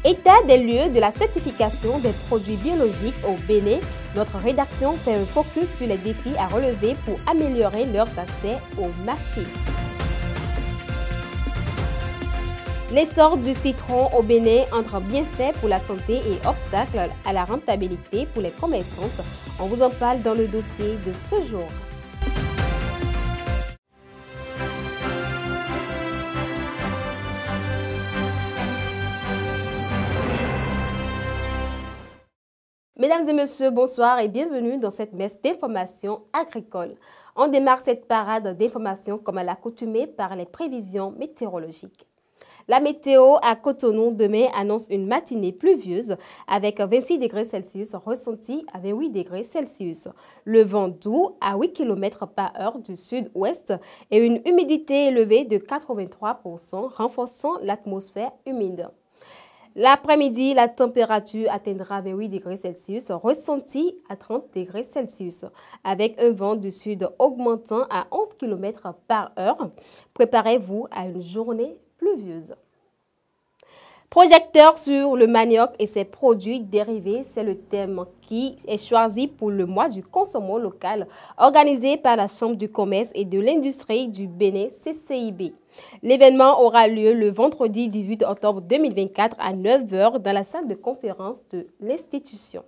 État des lieux de la certification des produits biologiques au Bénin, notre rédaction fait un focus sur les défis à relever pour améliorer leurs accès au marché. L'essor du citron au Bénin entre bienfaits pour la santé et obstacles à la rentabilité pour les commerçantes. On vous en parle dans le dossier de ce jour. Mesdames et messieurs, bonsoir et bienvenue dans cette messe d'information agricole. On démarre cette parade d'information comme à l'accoutumée par les prévisions météorologiques. La météo à Cotonou demain annonce une matinée pluvieuse avec 26 degrés Celsius ressenti à 28 degrés Celsius. Le vent doux à 8 km par heure du sud-ouest et une humidité élevée de 83% renforçant l'atmosphère humide. L'après-midi, la température atteindra 28 degrés Celsius, ressenti à 30 degrés Celsius, avec un vent du sud augmentant à 11 km par heure. Préparez-vous à une journée pluvieuse. Projecteur sur le manioc et ses produits dérivés, c'est le thème qui est choisi pour le mois du consommant local, organisé par la Chambre du commerce et de l'industrie du Bénin, CCIB. L'événement aura lieu le vendredi 18 octobre 2024 à 9 h dans la salle de conférence de l'institution.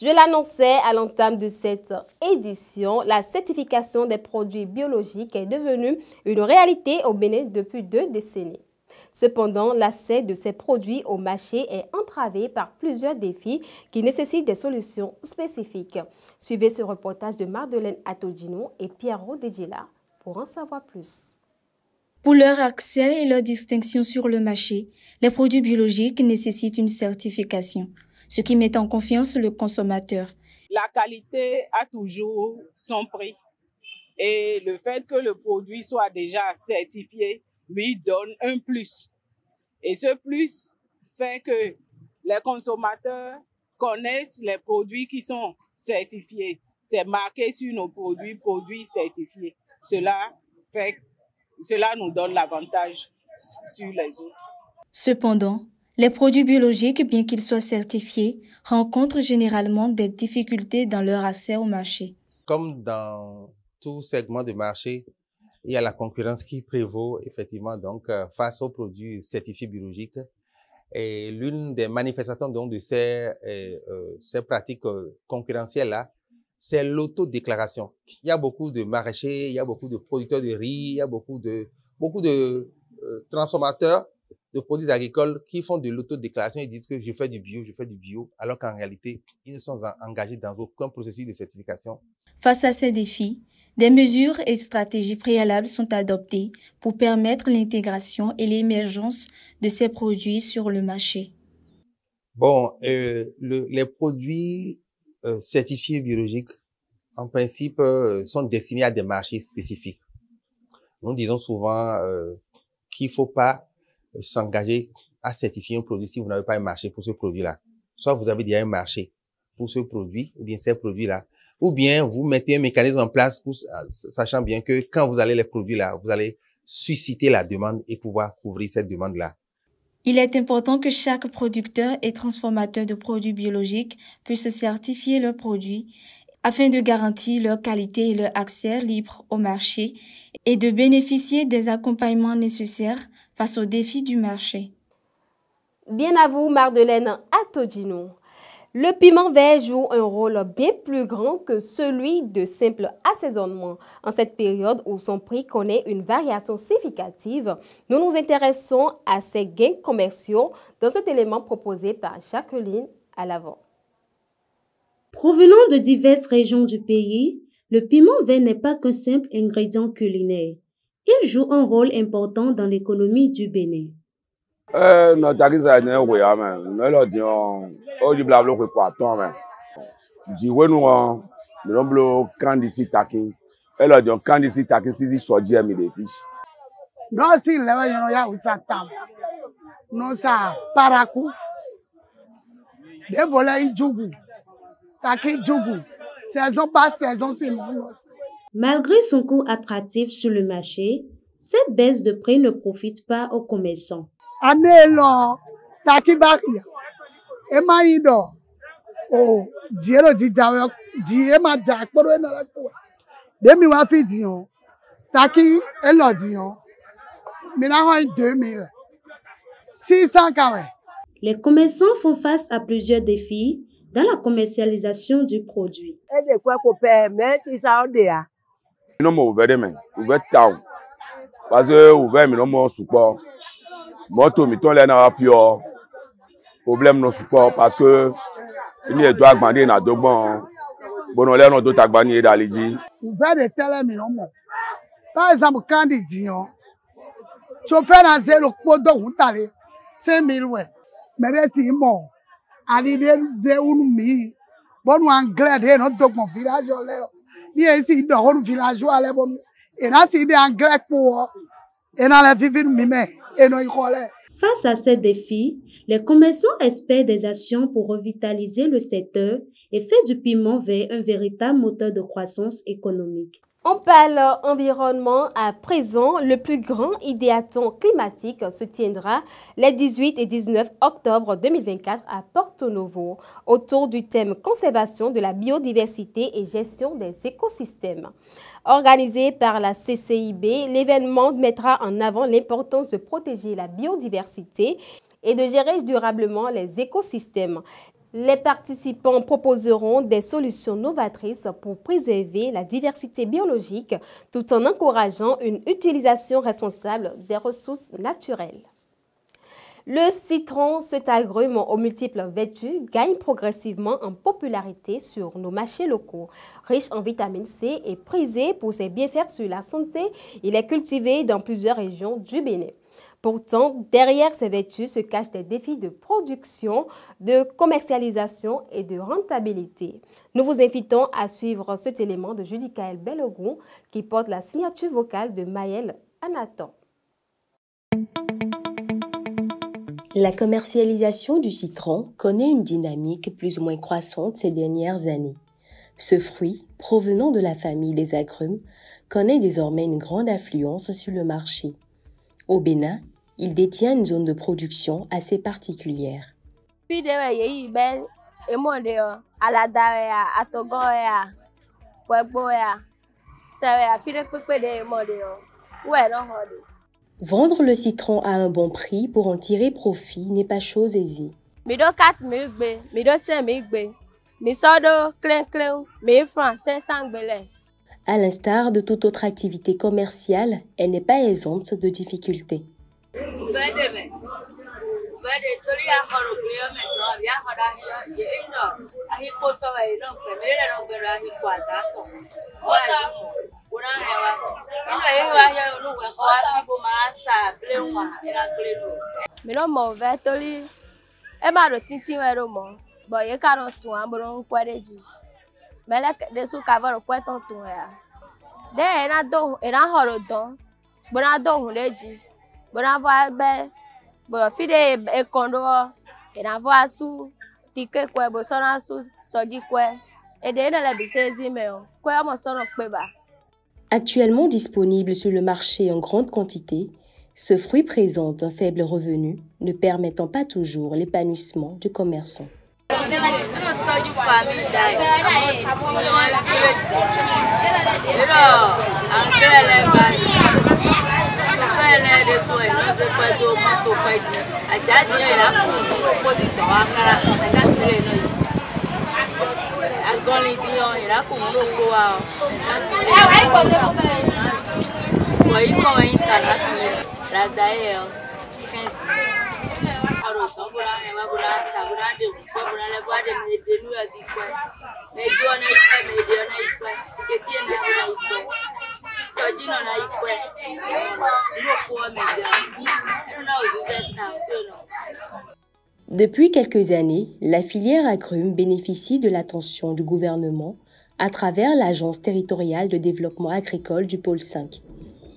Je l'annonçais à l'entame de cette édition, la certification des produits biologiques est devenue une réalité au Bénin depuis 2 décennies. Cependant, l'accès de ces produits au marché est entravé par plusieurs défis qui nécessitent des solutions spécifiques. Suivez ce reportage de Mardelène Atodjinou et Pierrot Dejila pour en savoir plus. Pour leur accès et leur distinction sur le marché, les produits biologiques nécessitent une certification, ce qui met en confiance le consommateur. La qualité a toujours son prix et le fait que le produit soit déjà certifié lui donne un plus. Et ce plus fait que les consommateurs connaissent les produits qui sont certifiés. C'est marqué sur nos produits, produits certifiés. Cela nous donne l'avantage sur les autres. Cependant, les produits biologiques, bien qu'ils soient certifiés, rencontrent généralement des difficultés dans leur accès au marché. Comme dans tout segment de marché, il y a la concurrence qui prévaut effectivement donc face aux produits certifiés biologiques. Et l'une des manifestations donc de ces pratiques concurrentielles-là, c'est l'autodéclaration. Il y a beaucoup de maraîchers, il y a beaucoup de producteurs de riz, il y a beaucoup de transformateurs de produits agricoles qui font de l'autodéclaration et disent que je fais du bio, alors qu'en réalité, ils ne sont engagés dans aucun processus de certification. Face à ces défis, des mesures et stratégies préalables sont adoptées pour permettre l'intégration et l'émergence de ces produits sur le marché. Bon, les produits certifiés biologiques, en principe, sont destinés à des marchés spécifiques. Nous disons souvent qu'il ne faut pas s'engager à certifier un produit si vous n'avez pas un marché pour ce produit-là. Soit vous avez déjà un marché pour ce produit, ou bien ces produits-là, ou bien vous mettez un mécanisme en place pour, sachant bien que quand vous allez les produits là, vous allez susciter la demande et pouvoir couvrir cette demande-là. Il est important que chaque producteur et transformateur de produits biologiques puisse certifier leurs produits afin de garantir leur qualité et leur accès libre au marché et de bénéficier des accompagnements nécessaires face aux défis du marché. Bien à vous, Mardelène Atodjinou. Le piment vert joue un rôle bien plus grand que celui de simple assaisonnement. En cette période où son prix connaît une variation significative, nous nous intéressons à ses gains commerciaux dans cet élément proposé par Jacqueline à l'avant. Provenant de diverses régions du pays, le piment vert n'est pas qu'un simple ingrédient culinaire. Il joue un rôle important dans l'économie du Bénin. Malgré son coût attractif sur le marché, cette baisse de prix ne profite pas aux commerçants. Takibaki. Ema ido. Oh, Diero di Jawa, Diema Jack, but when I go. Demi wa fi dion. Taki elodion. Mina wa 2000. 600 kawe. Les commerçants font face à plusieurs défis dans la commercialisation du produit. Non mo ouvert men, ouvert town. Parce que ouvert mi no mo support. Moto mi ton le na afio. Problème no support parce que ni e doit gbander na dogbon. Bon le no do tagbani daliji. Ouvert de tele mi no mo. Par exemple, quand ils disent, chauffeur à zéro, podo huntale, 5000 ouais. Mais c'est bon. Ali de mi. Bon anglais de no dog mon village là. Ni ici de hon village là bon. Et là c'est des anglais pour. Et dans la vivre mi mais et no ikole. Face à ces défis, les commerçants espèrent des actions pour revitaliser le secteur et faire du piment vert un véritable moteur de croissance économique. On parle environnement à présent. Le plus grand idéathon climatique se tiendra les 18 et 19 octobre 2024 à Porto Novo autour du thème conservation de la biodiversité et gestion des écosystèmes. Organisé par la CCIB, l'événement mettra en avant l'importance de protéger la biodiversité et de gérer durablement les écosystèmes. Les participants proposeront des solutions novatrices pour préserver la diversité biologique tout en encourageant une utilisation responsable des ressources naturelles. Le citron, cet agrume aux multiples vertus, gagne progressivement en popularité sur nos marchés locaux. Riche en vitamine C et prisé pour ses bienfaits sur la santé, il est cultivé dans plusieurs régions du Bénin. Pourtant, derrière ces vertus se cachent des défis de production, de commercialisation et de rentabilité. Nous vous invitons à suivre cet élément de Judicaël Bellogon qui porte la signature vocale de Maël Anathan. La commercialisation du citron connaît une dynamique plus ou moins croissante ces dernières années. Ce fruit, provenant de la famille des agrumes, connaît désormais une grande affluence sur le marché. Au Bénin, il détient une zone de production assez particulière. Vendre le citron à un bon prix pour en tirer profit n'est pas chose aisée. À l'instar de toute autre activité commerciale, elle n'est pas exempte de difficultés. Actuellement disponible sur le marché en grande quantité, ce fruit présente un faible revenu, ne permettant pas toujours l'épanouissement du commerçant. Depuis quelques années, la filière agrumes bénéficie de l'attention du gouvernement à travers l'Agence territoriale de développement agricole du Pôle 5.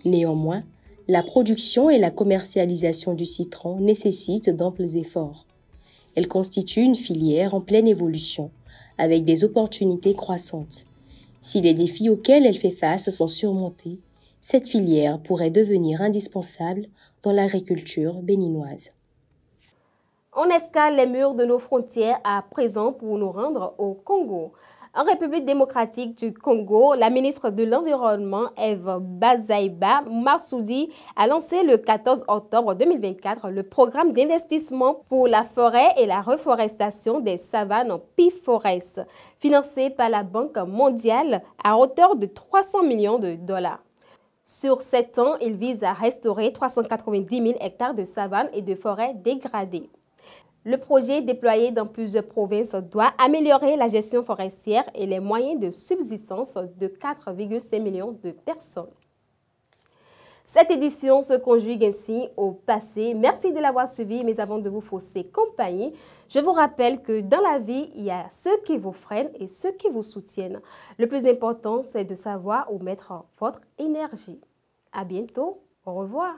Néanmoins, la production et la commercialisation du citron nécessitent d'amples efforts. Elle constitue une filière en pleine évolution, avec des opportunités croissantes. Si les défis auxquels elle fait face sont surmontés, cette filière pourrait devenir indispensable dans l'agriculture béninoise. On escale les murs de nos frontières à présent pour nous rendre au Congo. En République démocratique du Congo, la ministre de l'Environnement, Eve Bazaiba Marsoudi, a lancé le 14 octobre 2024 le programme d'investissement pour la forêt et la reforestation des savanes PIFORES, financé par la Banque mondiale à hauteur de 300 millions de dollars. Sur 7 ans, il vise à restaurer 390 000 hectares de savanes et de forêts dégradées. Le projet déployé dans plusieurs provinces doit améliorer la gestion forestière et les moyens de subsistance de 4,5 millions de personnes. Cette édition se conjugue ainsi au passé. Merci de l'avoir suivi, mais avant de vous fausser compagnie, je vous rappelle que dans la vie, il y a ceux qui vous freinent et ceux qui vous soutiennent. Le plus important, c'est de savoir où mettre votre énergie. À bientôt, au revoir.